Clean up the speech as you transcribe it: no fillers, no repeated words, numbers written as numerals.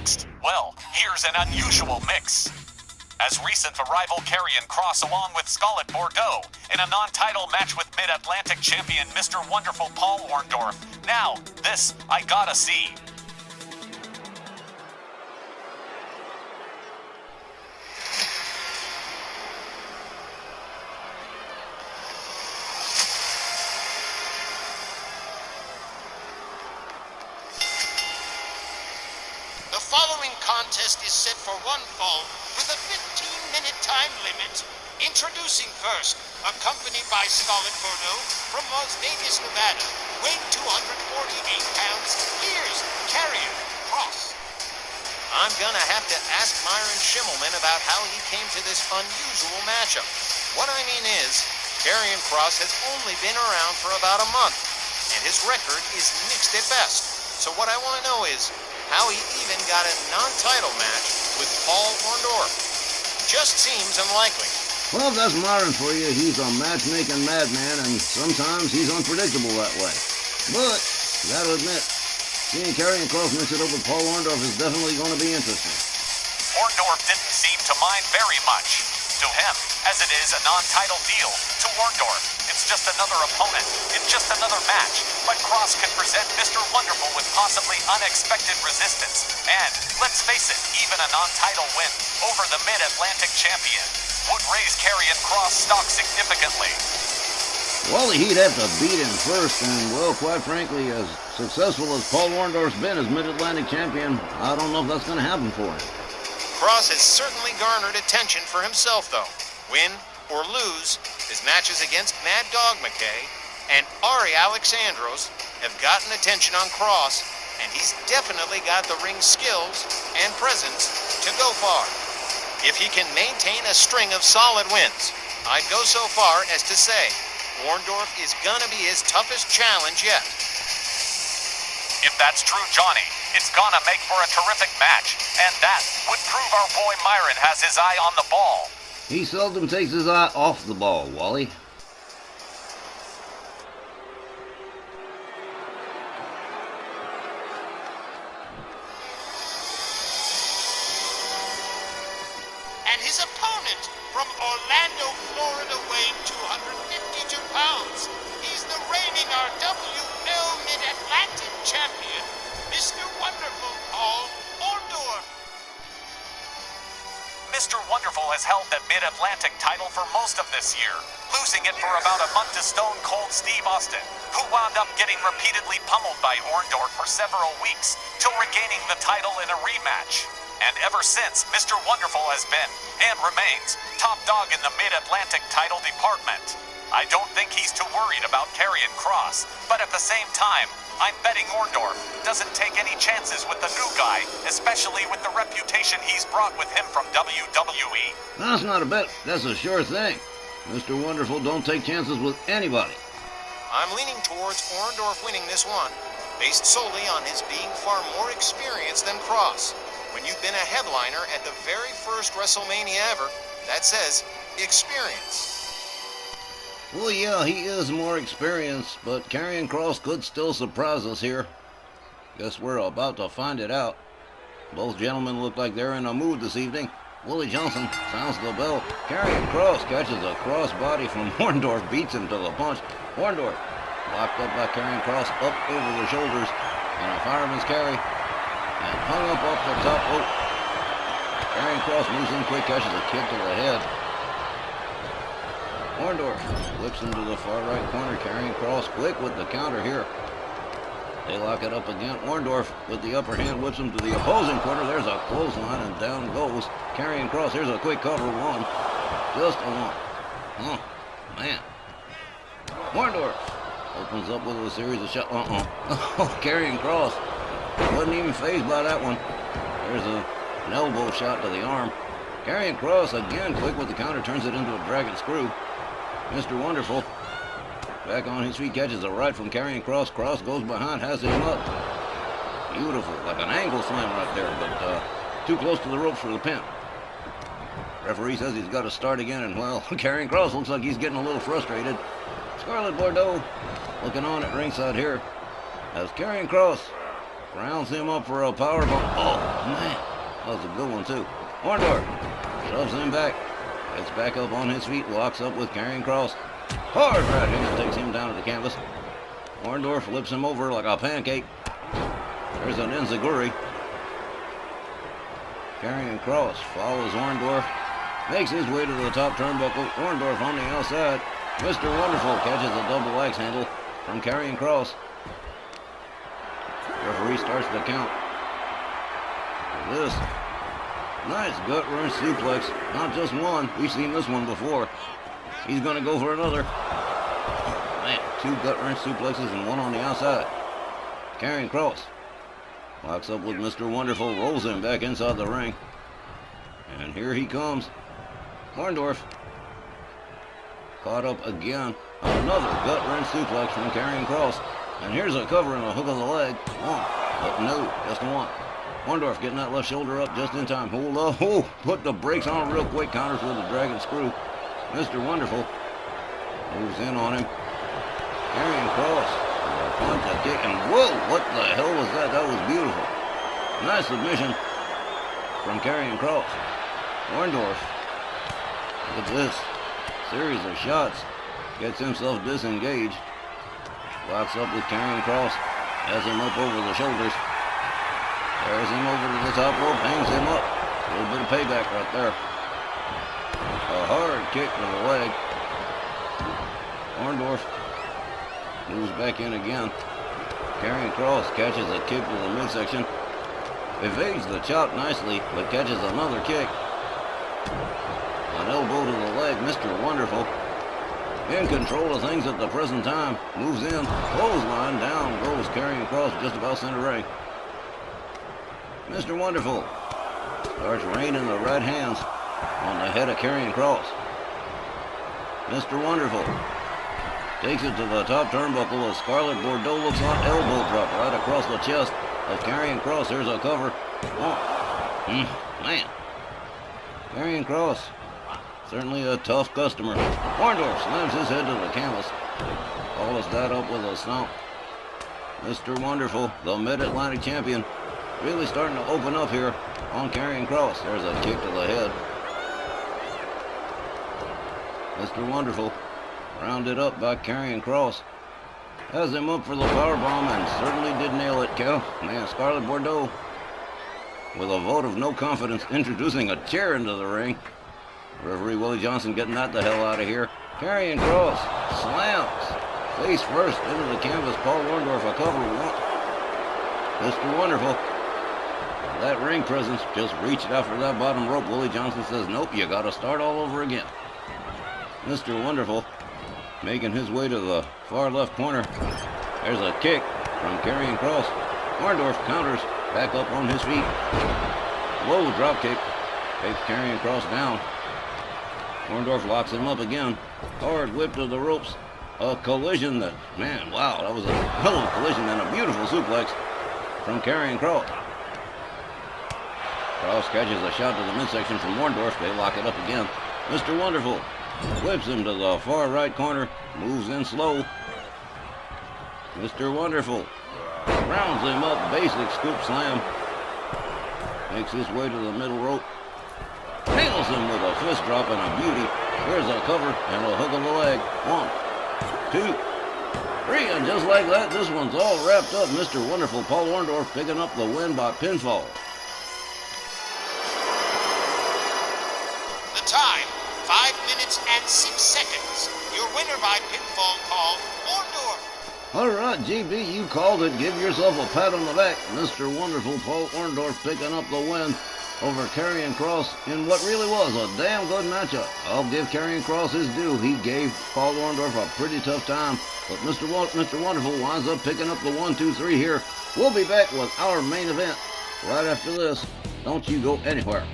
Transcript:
next? Well, here's an unusual mix. As recent arrival Karrion Kross along with Scarlett Bordeaux in a non-title match with Mid-Atlantic champion Mr. Wonderful Paul Orndorff. Now, this I gotta see. The following contest is set for one fall with a 15-minute time limit. Introducing first, accompanied by Scarlett Bordeaux from Las Vegas, Nevada, weighing 248 pounds, here's Karrion Kross. I'm gonna have to ask Myron Schimmelman about how he came to this unusual matchup. What I mean is, Karrion Kross has only been around for about a month, and his record is mixed at best. So what I want to know is how he even got a non-title match with Paul Orndorff. Just seems unlikely. Well, that's Myron for you. He's a matchmaking madman, and sometimes he's unpredictable that way. But, you gotta admit, seeing Karrion Kross mix it up with Paul Orndorff is definitely going to be interesting. Orndorff didn't seem to mind very much. To him, as it is a non-title deal. To Orndorff, it's just another opponent. It's just another match. But Kross can present Mr. Wonderful with possibly unexpected resistance. And, let's face it, even a non-title win over the Mid-Atlantic champion would raise Karrion Kross stock significantly. Wally, he'd have to beat him first, and, well, quite frankly, as successful as Paul Orndorff's been as Mid-Atlantic champion, I don't know if that's going to happen for him. Kross has certainly garnered attention for himself, though. Win or lose, his matches against Mad Dog McKay and Ari Alexandros have gotten attention on Kross, and he's definitely got the ring skills and presence to go far. If he can maintain a string of solid wins, I'd go so far as to say Orndorff is gonna be his toughest challenge yet. If that's true, Johnny, it's gonna make for a terrific match, and that would prove our boy Myron has his eye on the ball. He seldom takes his eye off the ball, Wally. And his opponent from Orlando, Florida, weighing 252 pounds. He's the reigning RWL Mid-Atlantic champion, Mr. Wonderful Paul Orndorff. Mr. Wonderful has held the Mid-Atlantic title for most of this year, losing it for about a month to Stone Cold Steve Austin, who wound up getting repeatedly pummeled by Orndorff for several weeks, till regaining the title in a rematch. And ever since, Mr. Wonderful has been, and remains, top dog in the Mid-Atlantic title department. I don't think he's too worried about Karrion Kross, but at the same time, I'm betting Orndorff doesn't take any chances with the new guy, especially with the reputation he's brought with him from WWE. That's not a bet. That's a sure thing. Mr. Wonderful don't take chances with anybody. I'm leaning towards Orndorff winning this one, based solely on his being far more experienced than Kross. When you've been a headliner at the very first WrestleMania ever, that says experience. Well, yeah, he is more experienced, but Karrion Kross could still surprise us here. Guess we're about to find it out. Both gentlemen look like they're in a mood this evening. Willie Johnson sounds the bell. Karrion Kross catches a crossbody from Orndorff, beats him to the punch. Orndorff locked up by Karrion Kross up over the shoulders in a fireman's carry and hung up off the top rope. Karrion Kross moves in quick, catches a kick to the head. Orndorff flips him to the far right corner. Karrion Kross quick with the counter here. They lock it up again. Orndorff with the upper hand whips him to the opposing corner. There's a clothesline and down goes Karrion Kross. Here's a quick cover. One. Just a one. Oh, man. Orndorff opens up with a series of shots. Oh, Karrion Kross wasn't even fazed by that one. There's an elbow shot to the arm. Karrion Kross again quick with the counter, turns it into a dragon screw. Mr. Wonderful back on his feet, catches a right from Karrion Kross. Kross goes behind, has him up. Beautiful, like an angle slam right there, but too close to the ropes for the pin. Referee says he's got to start again, and well, Karrion Kross looks like he's getting a little frustrated. Scarlett Bordeaux looking on at ringside here as Karrion Kross rounds him up for a power bomb. Oh, man. That was a good one, too. Orndorff shoves him back. Gets back up on his feet. Locks up with Karrion Kross. Hard right hand takes him down to the canvas. Orndorff flips him over like a pancake. There's an enziguri. Karrion Kross follows Orndorff. Makes his way to the top turnbuckle. Orndorff on the outside. Mr. Wonderful catches a double axe handle from Karrion Kross. Referee starts the count. This nice gut wrench suplex. Not just one. We've seen this one before. He's going to go for another. Man, 2 gut wrench suplexes and one on the outside. Karrion Kross locks up with Mr. Wonderful. Rolls him back inside the ring. And here he comes. Orndorff caught up again. Another gut wrench suplex from Karrion Kross. And here's a cover and a hook of the leg. One. But no, just one. Orndorff getting that left shoulder up just in time. Hold up. Oh, put the brakes on real quick. Counters with a dragon screw. Mr. Wonderful moves in on him. Karrion Kross. Punch, a kick, and whoa, what the hell was that? That was beautiful. Nice submission from Karrion Kross. Orndorff, look at this. Series of shots. Gets himself disengaged. Locks up with Karrion Kross. Has him up over the shoulders. Carries him over to the top rope. Hangs him up. A little bit of payback right there. A hard kick to the leg. Orndorff moves back in again. Karrion Kross catches a kick to the midsection. Evades the chop nicely, but catches another kick. An elbow to the leg. Mr. Wonderful in control of things at the present time. Moves in. Clothesline. Down goes Karrion Kross just about center ring. Mr. Wonderful starts raining the right hands on the head of Karrion Kross. Mr. Wonderful takes it to the top turnbuckle as Scarlett Bordeaux looks on. Elbow drop right across the chest of Karrion Kross. There's a cover. Oh, man. Karrion Kross, certainly a tough customer. Orndorff slams his head to the canvas. Follows that up with a stomp. Mr. Wonderful, the Mid-Atlantic champion, really starting to open up here on Karrion Kross. There's a kick to the head. Mr. Wonderful, rounded up by Karrion Kross. Has him up for the powerbomb and certainly did nail it, Cal. Man, Scarlett Bordeaux, with a vote of no confidence, introducing a chair into the ring. Referee Willie Johnson getting that the hell out of here. Karrion Kross slams face first into the canvas. Paul Orndorff a cover one. Mr. Wonderful, that ring presence, just reached out for that bottom rope. Willie Johnson says, nope, you got to start all over again. Mr. Wonderful making his way to the far left corner. There's a kick from Karrion Kross. Orndorff counters, back up on his feet. Low drop kick takes Karrion Kross down. Orndorff locks him up again. Hard whip to the ropes. A collision that, man, wow, that was a hell of a collision and a beautiful suplex from Karrion Kross. Kross catches a shot to the midsection from Orndorff. They lock it up again. Mr. Wonderful whips him to the far right corner. Moves in slow. Mr. Wonderful rounds him up. Basic scoop slam. Makes his way to the middle rope. Nails him with a fist drop and a beauty. Here's a cover and a hook of the leg. 1, 2, 3, and just like that, this one's all wrapped up. Mr. Wonderful, Paul Orndorff, picking up the win by pinfall. The time, 5 minutes and 6 seconds. Your winner by pinfall call, Orndorff. All right, GB, you called it. Give yourself a pat on the back. Mr. Wonderful, Paul Orndorff, picking up the win over Karrion Kross in what really was a damn good matchup. I'll give Karrion Kross his due. He gave Paul Orndorff a pretty tough time, but Mr. Wonderful winds up picking up the 1, 2, 3 here. We'll be back with our main event right after this. Don't you go anywhere.